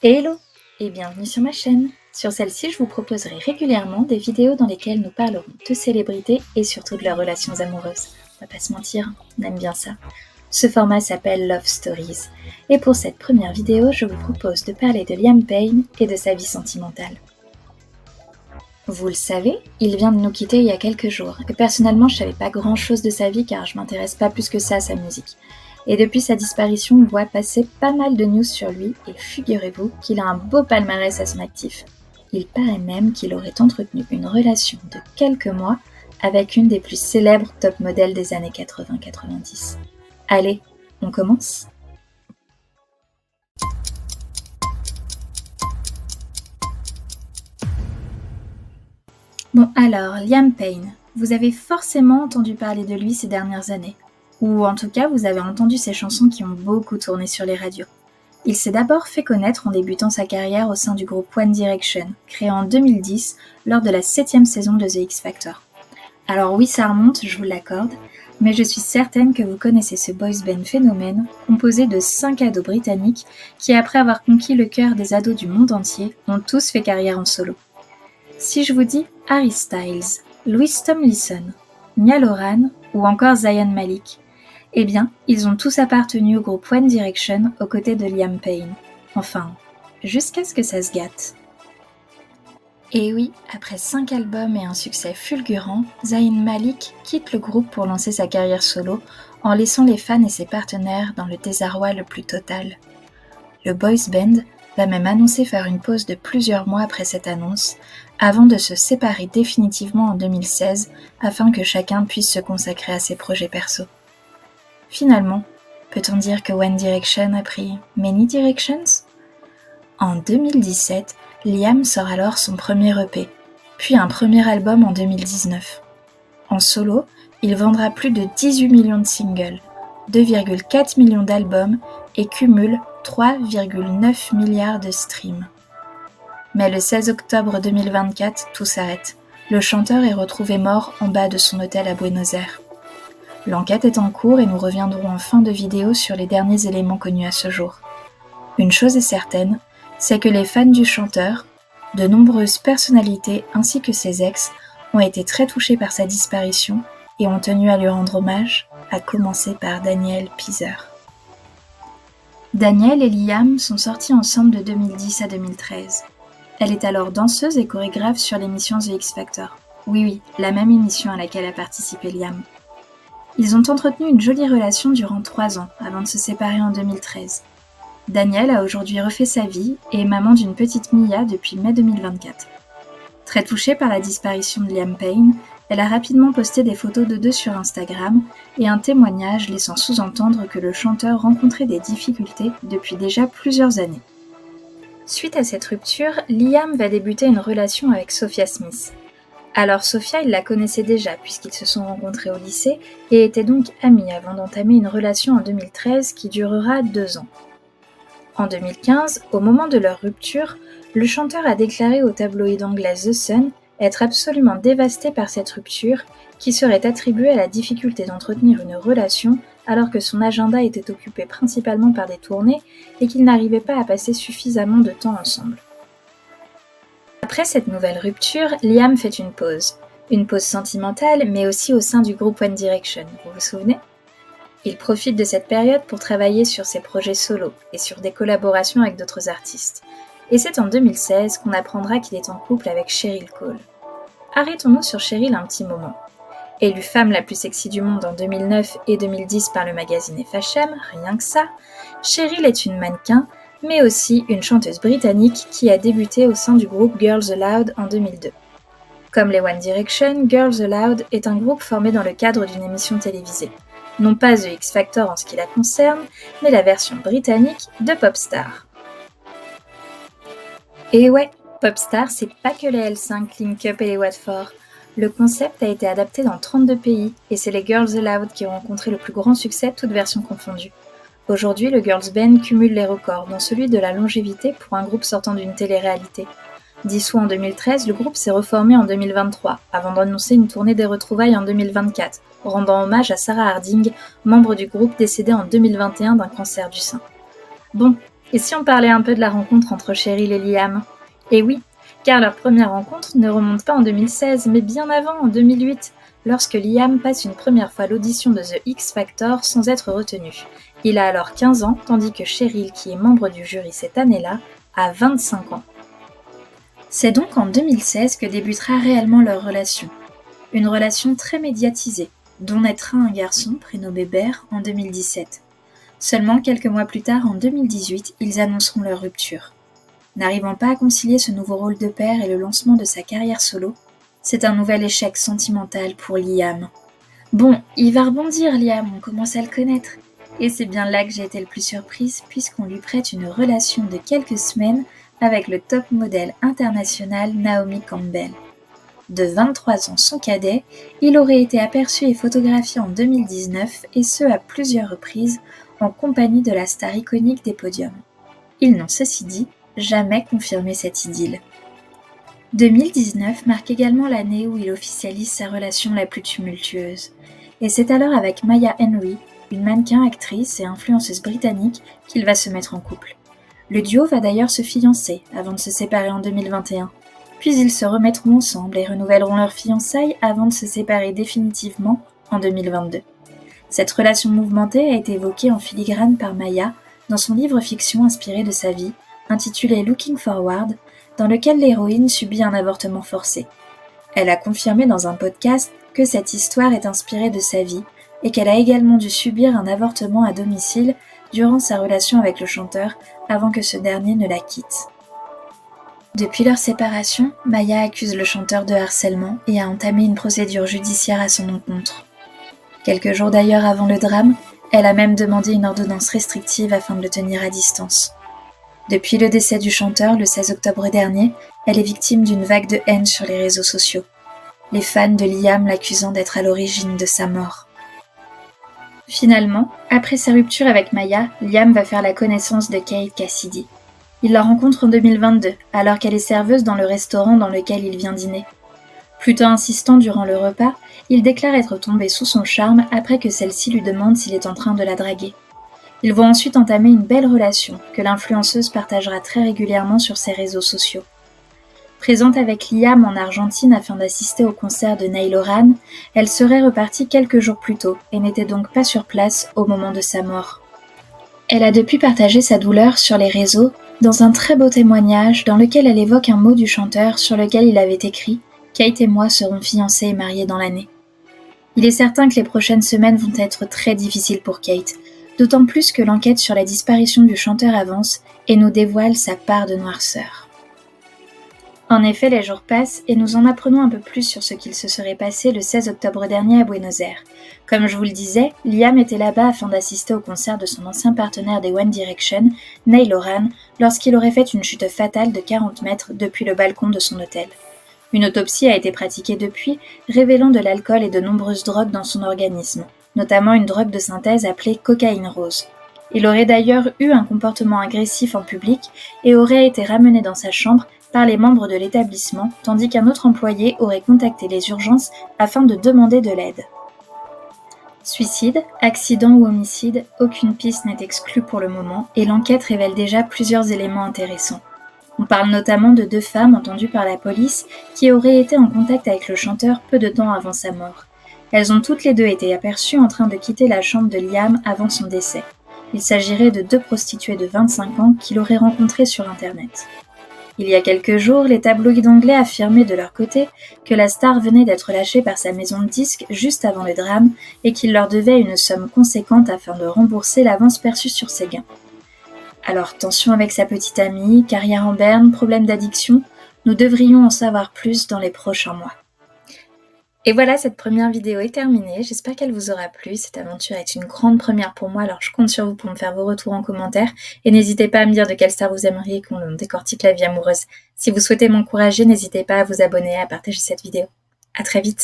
Hello et bienvenue sur ma chaîne. Sur celle-ci, je vous proposerai régulièrement des vidéos dans lesquelles nous parlerons de célébrités et surtout de leurs relations amoureuses. On va pas se mentir, on aime bien ça. Ce format s'appelle Love Stories. Et pour cette première vidéo, je vous propose de parler de Liam Payne et de sa vie sentimentale. Vous le savez, il vient de nous quitter il y a quelques jours. Et personnellement, je savais pas grand-chose de sa vie car je m'intéresse pas plus que ça à sa musique. Et depuis sa disparition, on voit passer pas mal de news sur lui et figurez-vous qu'il a un beau palmarès à son actif. Il paraît même qu'il aurait entretenu une relation de quelques mois avec une des plus célèbres top modèles des années 80-90. Allez, on commence ? Bon alors, Liam Payne, vous avez forcément entendu parler de lui ces dernières années. Ou en tout cas, vous avez entendu ses chansons qui ont beaucoup tourné sur les radios. Il s'est d'abord fait connaître en débutant sa carrière au sein du groupe One Direction, créé en 2010 lors de la 7e saison de The X Factor. Alors oui, ça remonte, je vous l'accorde, mais je suis certaine que vous connaissez ce boys band phénomène composé de 5 ados britanniques qui, après avoir conquis le cœur des ados du monde entier, ont tous fait carrière en solo. Si je vous dis Harry Styles, Louis Tomlinson, Niall Horan ou encore Zayn Malik, eh bien, ils ont tous appartenu au groupe One Direction aux côtés de Liam Payne. Enfin, jusqu'à ce que ça se gâte. Et oui, après 5 albums et un succès fulgurant, Zayn Malik quitte le groupe pour lancer sa carrière solo, en laissant les fans et ses partenaires dans le désarroi le plus total. Le boys band va même annoncer faire une pause de plusieurs mois après cette annonce, avant de se séparer définitivement en 2016 afin que chacun puisse se consacrer à ses projets perso. Finalement, peut-on dire que One Direction a pris Many Directions ? En 2017, Liam sort alors son premier EP, puis un premier album en 2019. En solo, il vendra plus de 18 millions de singles, 2,4 millions d'albums et cumule 3,9 milliards de streams. Mais le 16 octobre 2024, tout s'arrête. Le chanteur est retrouvé mort en bas de son hôtel à Buenos Aires. L'enquête est en cours et nous reviendrons en fin de vidéo sur les derniers éléments connus à ce jour. Une chose est certaine, c'est que les fans du chanteur, de nombreuses personnalités ainsi que ses ex, ont été très touchés par sa disparition et ont tenu à lui rendre hommage, à commencer par Danielle Peazer. Danielle et Liam sont sortis ensemble de 2010 à 2013. Elle est alors danseuse et chorégraphe sur l'émission The X Factor. Oui, la même émission à laquelle a participé Liam. Ils ont entretenu une jolie relation durant 3 ans, avant de se séparer en 2013. Danielle a aujourd'hui refait sa vie et est maman d'une petite Mia depuis mai 2024. Très touchée par la disparition de Liam Payne, elle a rapidement posté des photos d'eux deux sur Instagram et un témoignage laissant sous-entendre que le chanteur rencontrait des difficultés depuis déjà plusieurs années. Suite à cette rupture, Liam va débuter une relation avec Sophia Smith. Alors Sophia, il la connaissait déjà puisqu'ils se sont rencontrés au lycée et étaient donc amis avant d'entamer une relation en 2013 qui durera 2 ans. En 2015, au moment de leur rupture, le chanteur a déclaré au tabloïd anglais The Sun être absolument dévasté par cette rupture qui serait attribuée à la difficulté d'entretenir une relation alors que son agenda était occupé principalement par des tournées et qu'ils n'arrivaient pas à passer suffisamment de temps ensemble. Après cette nouvelle rupture, Liam fait une pause sentimentale mais aussi au sein du groupe One Direction, vous vous souvenez ? Il profite de cette période pour travailler sur ses projets solo et sur des collaborations avec d'autres artistes. Et c'est en 2016 qu'on apprendra qu'il est en couple avec Cheryl Cole. Arrêtons-nous sur Cheryl un petit moment. Élue femme la plus sexy du monde en 2009 et 2010 par le magazine FHM, rien que ça, Cheryl est une mannequin, mais aussi une chanteuse britannique qui a débuté au sein du groupe Girls Aloud en 2002. Comme les One Direction, Girls Aloud est un groupe formé dans le cadre d'une émission télévisée. Non pas The X Factor en ce qui la concerne, mais la version britannique de Popstar. Et ouais, Popstar, c'est pas que les L5, Link Up et les What For. Le concept a été adapté dans 32 pays, et c'est les Girls Aloud qui ont rencontré le plus grand succès, toutes versions confondues. Aujourd'hui, le Girls Band cumule les records, dont celui de la longévité pour un groupe sortant d'une télé-réalité. Dissous en 2013, le groupe s'est reformé en 2023, avant d'annoncer une tournée des retrouvailles en 2024, rendant hommage à Sarah Harding, membre du groupe décédée en 2021 d'un cancer du sein. Bon, Et si on parlait un peu de la rencontre entre Cheryl et Liam? Eh oui, car leur première rencontre ne remonte pas en 2016, mais bien avant, en 2008, lorsque Liam passe une première fois l'audition de The X Factor sans être retenu. Il a alors 15 ans, tandis que Cheryl, qui est membre du jury cette année-là, a 25 ans. C'est donc en 2016 que débutera réellement leur relation. Une relation très médiatisée, dont naîtra un garçon prénommé Bear en 2017. Seulement quelques mois plus tard, en 2018, ils annonceront leur rupture. N'arrivant pas à concilier ce nouveau rôle de père et le lancement de sa carrière solo, c'est un nouvel échec sentimental pour Liam. Bon, il va rebondir Liam, on commence à le connaître. Et c'est bien là que j'ai été le plus surprise puisqu'on lui prête une relation de quelques semaines avec le top modèle international Naomi Campbell. De 23 ans son cadet, il aurait été aperçu et photographié en 2019 et ce à plusieurs reprises en compagnie de la star iconique des podiums. Ils n'ont ceci dit jamais confirmé cette idylle. 2019 marque également l'année où il officialise sa relation la plus tumultueuse. Et c'est alors avec Maya Henry, une mannequin, actrice et influenceuse britannique, qu'il va se mettre en couple. Le duo va d'ailleurs se fiancer avant de se séparer en 2021. Puis ils se remettront ensemble et renouvelleront leur fiançailles avant de se séparer définitivement en 2022. Cette relation mouvementée a été évoquée en filigrane par Maya dans son livre fiction inspiré de sa vie, intitulé Looking Forward, dans lequel l'héroïne subit un avortement forcé. Elle a confirmé dans un podcast que cette histoire est inspirée de sa vie et qu'elle a également dû subir un avortement à domicile durant sa relation avec le chanteur avant que ce dernier ne la quitte. Depuis leur séparation, Maya accuse le chanteur de harcèlement et a entamé une procédure judiciaire à son encontre. Quelques jours d'ailleurs avant le drame, elle a même demandé une ordonnance restrictive afin de le tenir à distance. Depuis le décès du chanteur, le 16 octobre dernier, elle est victime d'une vague de haine sur les réseaux sociaux. Les fans de Liam l'accusant d'être à l'origine de sa mort. Finalement, après sa rupture avec Maya, Liam va faire la connaissance de Kate Cassidy. Il la rencontre en 2022, alors qu'elle est serveuse dans le restaurant dans lequel il vient dîner. Plutôt insistant durant le repas, il déclare être tombé sous son charme après que celle-ci lui demande s'il est en train de la draguer. Ils vont ensuite entamer une belle relation que l'influenceuse partagera très régulièrement sur ses réseaux sociaux. Présente avec Liam en Argentine afin d'assister au concert de Neil Horan, elle serait repartie quelques jours plus tôt et n'était donc pas sur place au moment de sa mort. Elle a depuis partagé sa douleur sur les réseaux dans un très beau témoignage dans lequel elle évoque un mot du chanteur sur lequel il avait écrit « Kate et moi serons fiancés et mariés dans l'année ». Il est certain que les prochaines semaines vont être très difficiles pour Kate, d'autant plus que l'enquête sur la disparition du chanteur avance et nous dévoile sa part de noirceur. En effet, les jours passent et nous en apprenons un peu plus sur ce qu'il se serait passé le 16 octobre dernier à Buenos Aires. Comme je vous le disais, Liam était là-bas afin d'assister au concert de son ancien partenaire des One Direction, Neil Horan, lorsqu'il aurait fait une chute fatale de 40 mètres depuis le balcon de son hôtel. Une autopsie a été pratiquée depuis, révélant de l'alcool et de nombreuses drogues dans son organisme, notamment une drogue de synthèse appelée cocaïne rose. Il aurait d'ailleurs eu un comportement agressif en public et aurait été ramené dans sa chambre par les membres de l'établissement, tandis qu'un autre employé aurait contacté les urgences afin de demander de l'aide. Suicide, accident ou homicide, aucune piste n'est exclue pour le moment et l'enquête révèle déjà plusieurs éléments intéressants. On parle notamment de 2 femmes entendues par la police qui auraient été en contact avec le chanteur peu de temps avant sa mort. Elles ont toutes les 2 été aperçues en train de quitter la chambre de Liam avant son décès. Il s'agirait de 2 prostituées de 25 ans qu'il aurait rencontrées sur Internet. Il y a quelques jours, les tabloïds anglais affirmaient de leur côté que la star venait d'être lâchée par sa maison de disques juste avant le drame et qu'il leur devait une somme conséquente afin de rembourser l'avance perçue sur ses gains. Alors, tension avec sa petite amie, carrière en berne, problème d'addiction, nous devrions en savoir plus dans les prochains mois. Et voilà, cette première vidéo est terminée, j'espère qu'elle vous aura plu, cette aventure est une grande première pour moi, alors je compte sur vous pour me faire vos retours en commentaire, et n'hésitez pas à me dire de quelle star vous aimeriez qu'on décortique la vie amoureuse. Si vous souhaitez m'encourager, n'hésitez pas à vous abonner et à partager cette vidéo. À très vite.